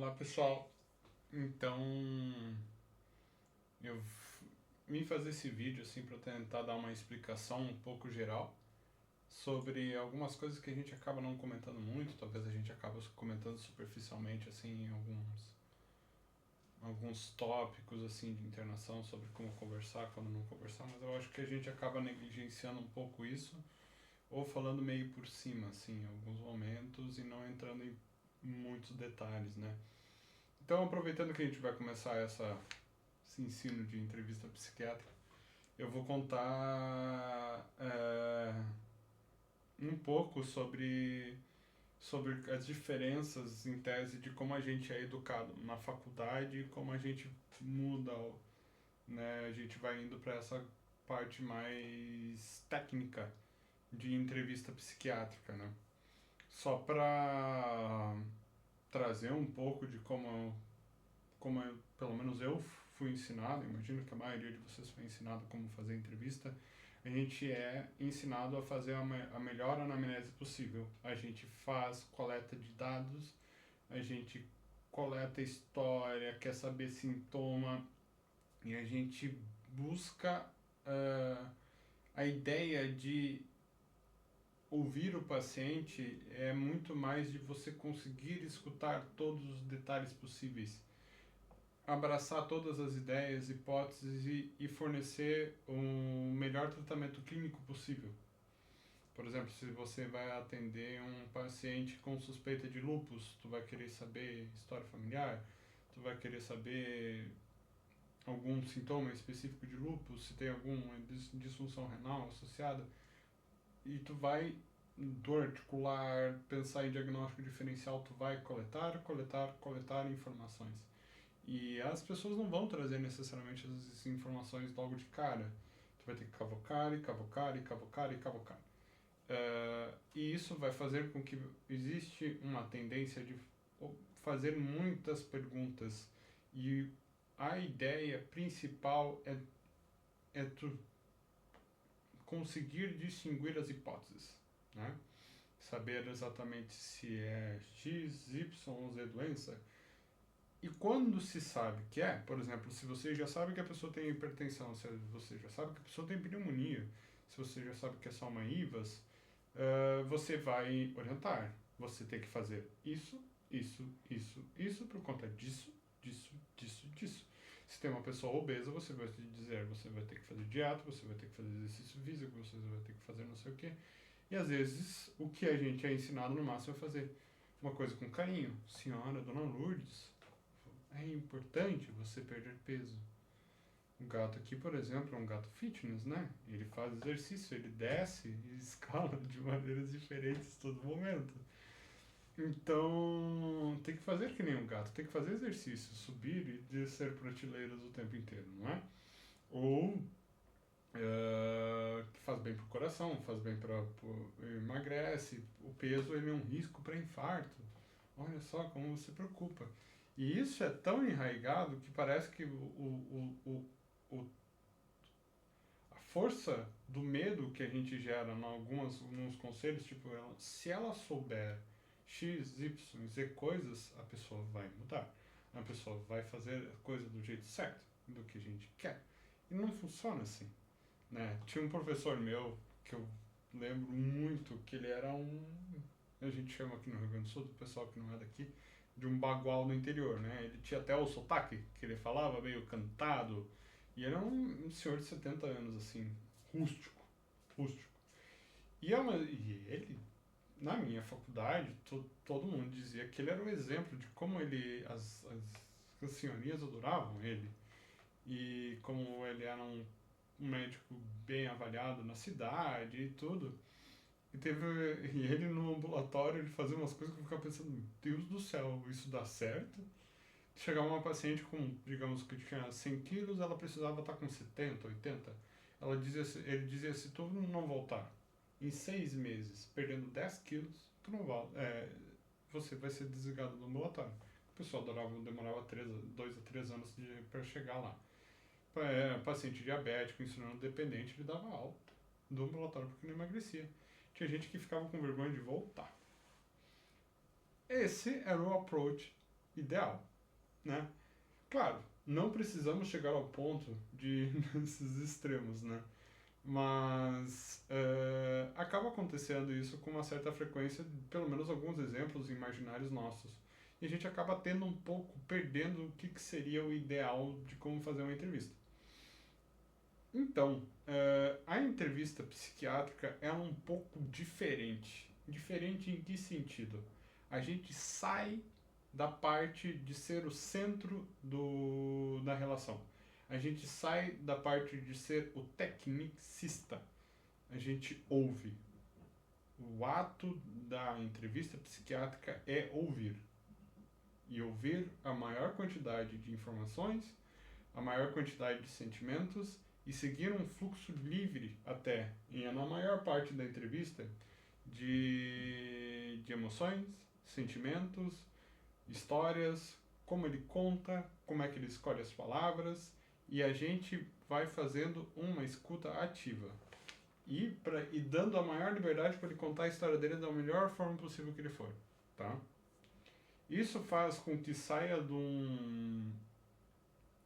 Olá pessoal, então eu vim fazer esse vídeo assim para tentar dar uma explicação um pouco geral sobre algumas coisas que a gente acaba não comentando muito, talvez a gente acabe comentando superficialmente assim em alguns tópicos assim de internação sobre como conversar, quando não conversar, mas eu acho que a gente acaba negligenciando um pouco isso ou falando meio por cima assim em alguns momentos e não entrando em muitos detalhes, né? Então, aproveitando que a gente vai começar esse ensino de entrevista psiquiátrica, eu vou contar um pouco sobre as diferenças, em tese, de como a gente é educado na faculdade e como a gente muda, né? A gente vai indo para essa parte mais técnica de entrevista psiquiátrica, né? Só para trazer um pouco de pelo menos eu fui ensinado, imagino que a maioria de vocês foi ensinado como fazer entrevista, a gente é ensinado a fazer a melhor anamnese possível. A gente faz coleta de dados, a gente coleta história, quer saber sintoma, e a gente busca uh, a ideia de ouvir o paciente é muito mais de você conseguir escutar todos os detalhes possíveis, abraçar todas as ideias, hipóteses e fornecer um melhor tratamento clínico possível. Por exemplo, se você vai atender um paciente com suspeita de lúpus, tu vai querer saber história familiar, tu vai querer saber algum sintoma específico de lúpus, se tem alguma disfunção renal associada, e tu vai dor articular, pensar em diagnóstico diferencial, tu vai coletar informações. E as pessoas não vão trazer necessariamente as informações logo de cara. Tu vai ter que cavocar e cavocar e cavocar e cavocar. E isso vai fazer com que existe uma tendência de fazer muitas perguntas. E a ideia principal é tu conseguir distinguir as hipóteses, né? Saber exatamente se é X, Y ou Z doença. E quando se sabe que é, por exemplo, se você já sabe que a pessoa tem hipertensão, se você já sabe que a pessoa tem pneumonia, se você já sabe que é só uma IVAS, você vai orientar. Você tem que fazer isso por conta disso. Se tem uma pessoa obesa, você vai te dizer, você vai ter que fazer dieta, você vai ter que fazer exercício físico, você vai ter que fazer não sei o que. E às vezes o que a gente é ensinado no máximo é fazer uma coisa com carinho. Senhora, Dona Lourdes, é importante você perder peso. O gato aqui, por exemplo, é um gato fitness, né? Ele faz exercício, ele desce e escala de maneiras diferentes todo momento. Então, tem que fazer que nem um gato, tem que fazer exercício, subir e descer prateleiras o tempo inteiro, não é? Ou que faz bem pro coração, faz bem para emagrece, o peso ele é um risco para infarto. Olha só como você preocupa. E isso é tão enraizado que parece que o, a força do medo que a gente gera em alguns conselhos, tipo, se ela souber X, Y, Z coisas, a pessoa vai mudar. A pessoa vai fazer a coisa do jeito certo, do que a gente quer. E não funciona assim, né? Tinha um professor meu que eu lembro muito que ele era a gente chama aqui no Rio Grande do Sul, do pessoal que não é daqui, de um bagual no interior, né? Ele tinha até o sotaque que ele falava, meio cantado, e era um senhor de 70 anos, assim, rústico, rústico. E ele, na minha faculdade, todo mundo dizia que ele era um exemplo de como as senhorias adoravam ele, e como ele era um médico bem avaliado na cidade e tudo. E ele no ambulatório, ele fazia umas coisas que eu ficava pensando, meu Deus do céu, isso dá certo? Chegava uma paciente com, digamos que tinha 100 quilos, ela precisava estar com 70, 80. Ele dizia, se tu não voltar em 6 meses, perdendo 10 quilos, tu não volta, você vai ser desligado do ambulatório. O pessoal demorava 2 a 3 anos para chegar lá. Paciente diabético, insulino dependente, ele dava alta do ambulatório porque não emagrecia. Tinha gente que ficava com vergonha de voltar. Esse era o approach ideal, né? Claro, não precisamos chegar ao ponto de nesses extremos, né? Mas acaba acontecendo isso com uma certa frequência, pelo menos alguns exemplos imaginários nossos. E a gente acaba tendo um pouco, perdendo o que seria o ideal de como fazer uma entrevista. Então, a entrevista psiquiátrica é um pouco diferente. Diferente em que sentido? A gente sai da parte de ser o centro da relação. A gente sai da parte de ser o tecnicista. A gente ouve. O ato da entrevista psiquiátrica é ouvir. E ouvir a maior quantidade de informações, a maior quantidade de sentimentos e seguir um fluxo livre até, e na maior parte da entrevista, de emoções, sentimentos, histórias, como ele conta, como é que ele escolhe as palavras, e a gente vai fazendo uma escuta ativa. E dando a maior liberdade para ele contar a história dele da melhor forma possível que ele for. Tá? Isso faz com que saia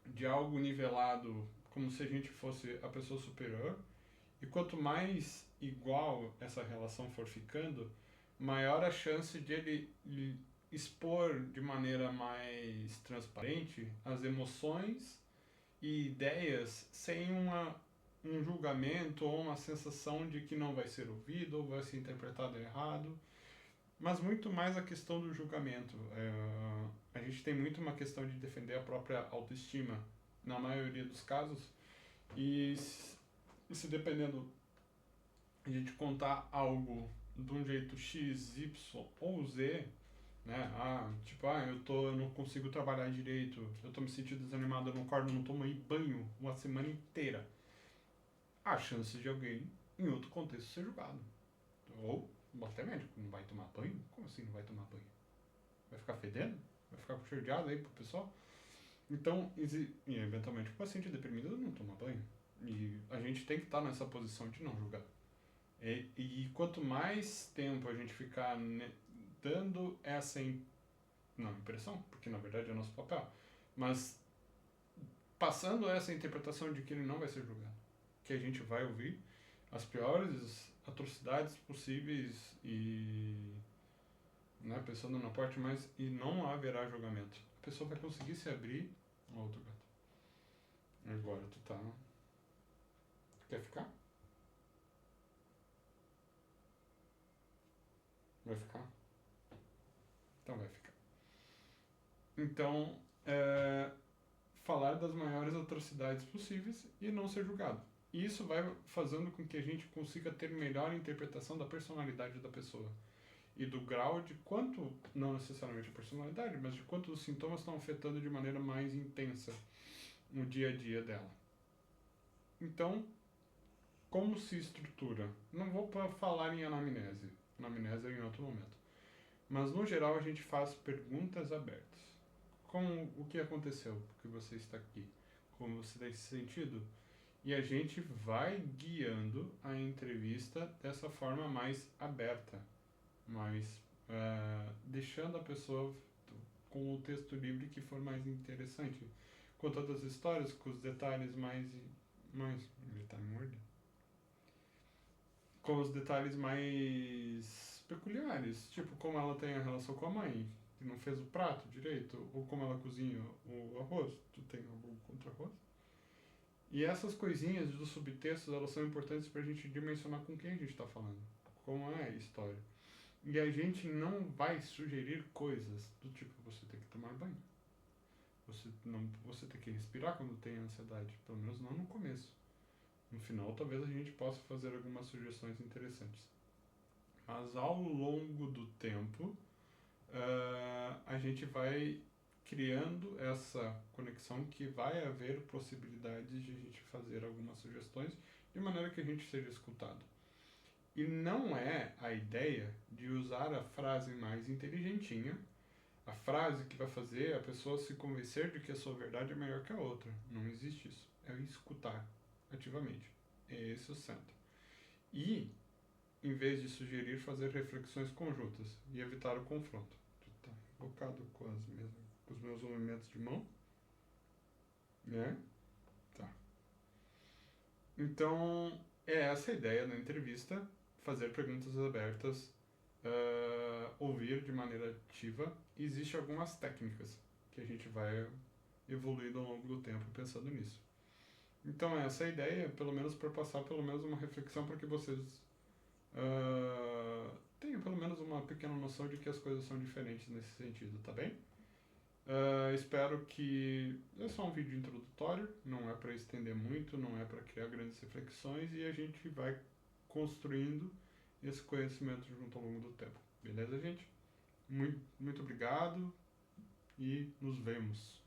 de algo nivelado, como se a gente fosse a pessoa superior, e quanto mais igual essa relação for ficando, maior a chance de ele expor de maneira mais transparente as emoções e ideias sem um julgamento ou uma sensação de que não vai ser ouvido ou vai ser interpretado errado, mas muito mais a questão do julgamento. A gente tem muito uma questão de defender a própria autoestima, na maioria dos casos, e se dependendo a gente contar algo de um jeito X, Y ou Z, né? Eu não consigo trabalhar direito, eu tô me sentindo desanimado, eu não acordo, não tomo banho uma semana inteira. Há chances de alguém, em outro contexto, ser julgado. Ou, até médico, não vai tomar banho? Como assim não vai tomar banho? Vai ficar fedendo? Vai ficar com cheiro de asa aí pro pessoal? Então, e eventualmente o paciente deprimido não toma banho. E a gente tem que estar nessa posição de não julgar. E quanto mais tempo a gente ficar dando essa não impressão, porque na verdade é nosso papel, mas passando essa interpretação de que ele não vai ser julgado, que a gente vai ouvir as piores atrocidades possíveis e, né, pensando na parte mais, e não haverá julgamento. A pessoa vai conseguir se abrir. Outro gato. Agora tu tá. Tu quer ficar? Vai ficar? Então vai ficar. Então, falar das maiores atrocidades possíveis e não ser julgado. E isso vai fazendo com que a gente consiga ter melhor interpretação da personalidade da pessoa. E do grau de quanto, não necessariamente a personalidade, mas de quanto os sintomas estão afetando de maneira mais intensa no dia a dia dela. Então, como se estrutura? Não vou falar em anamnese. Anamnese é em outro momento. Mas, no geral, a gente faz perguntas abertas. Como o que aconteceu? Porque você está aqui? Como você tem se sentido? E a gente vai guiando a entrevista dessa forma mais aberta, mais deixando a pessoa com o texto livre que for mais interessante, contando as histórias com os detalhes mais ele tá me mordendo, com os detalhes mais peculiares, tipo como ela tem a relação com a mãe, que não fez o prato direito, ou como ela cozinha o arroz, tu tem algo contra arroz? E essas coisinhas dos subtextos, elas são importantes pra gente dimensionar com quem a gente tá falando, como é a história. E a gente não vai sugerir coisas do tipo, você tem que tomar banho. Você tem que respirar quando tem ansiedade, pelo menos não no começo. No final, talvez a gente possa fazer algumas sugestões interessantes. Mas ao longo do tempo, a gente vai criando essa conexão que vai haver possibilidades de a gente fazer algumas sugestões de maneira que a gente seja escutado. E não é a ideia de usar a frase mais inteligentinha, a frase que vai fazer a pessoa se convencer de que a sua verdade é melhor que a outra. Não existe isso. É escutar ativamente. É esse o centro. E, em vez de sugerir, fazer reflexões conjuntas e evitar o confronto. Tu tá bocado com meus movimentos de mão, né? Tá. Então, é essa a ideia da entrevista, fazer perguntas abertas, ouvir de maneira ativa. Existem algumas técnicas que a gente vai evoluindo ao longo do tempo pensando nisso. Então, essa é a ideia, pelo menos para passar pelo menos uma reflexão para que vocês tenham pelo menos uma pequena noção de que as coisas são diferentes nesse sentido, tá bem? Espero que é só um vídeo introdutório, não é para estender muito, não é para criar grandes reflexões e a gente vai construindo esse conhecimento junto ao longo do tempo. Beleza, gente? Muito, muito obrigado e nos vemos.